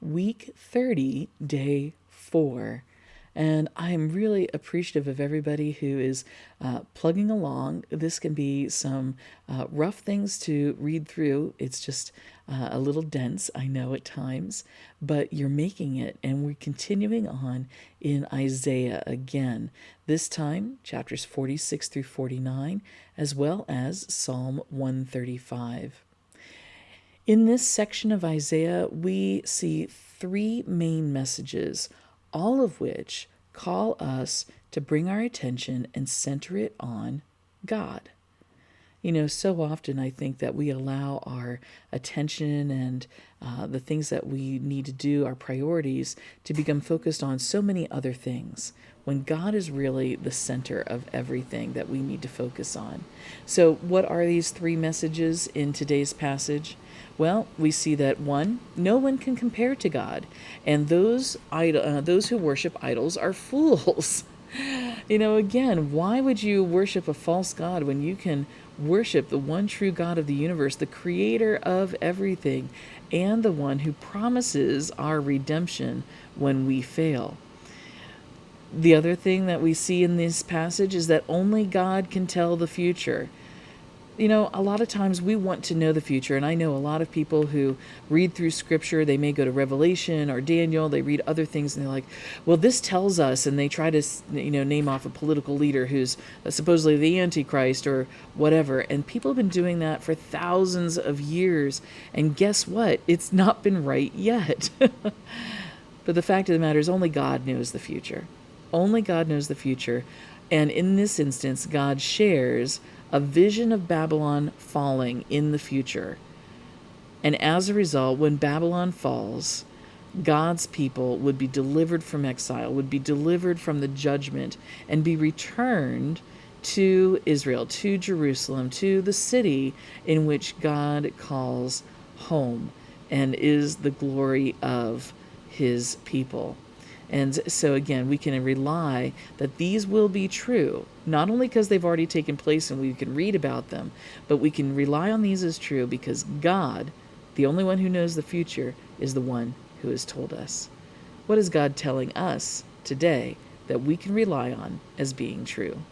week 30, day 4. And I'm really appreciative of everybody who is plugging along. This can be some rough things to read through. It's just a little dense, I know, at times, but you're making it, and we're continuing on in Isaiah again. This time, chapters 46 through 49, as well as Psalm 135. In this section of Isaiah, we see three main messages, all of which call us to bring our attention and center it on God. So often I think that we allow our attention and the things that we need to do, our priorities, to become focused on so many other things, when God is really the center of everything that we need to focus on. So what are these three messages in today's passage? Well, we see that one, no one can compare to God, and those who worship idols are fools. Again, why would you worship a false god when you can worship the one true God of the universe, the creator of everything, and the one who promises our redemption when we fail? The other thing that we see in this passage is that only God can tell the future. A lot of times we want to know the future, and I know a lot of people who read through scripture, they may go to Revelation or Daniel, they read other things, and they're like, well, this tells us, and they try to, name off a political leader who's supposedly the Antichrist or whatever, and people have been doing that for thousands of years, and guess what? It's not been right yet. But the fact of the matter is only God knows the future. Only God knows the future, and in this instance, God shares a vision of Babylon falling in the future. And as a result, when Babylon falls, God's people would be delivered from exile, would be delivered from the judgment, and be returned to Israel, to Jerusalem, to the city in which God calls home and is the glory of his people. And so again, we can rely that these will be true, not only because they've already taken place and we can read about them, but we can rely on these as true because God, the only one who knows the future, is the one who has told us. What is God telling us today that we can rely on as being true?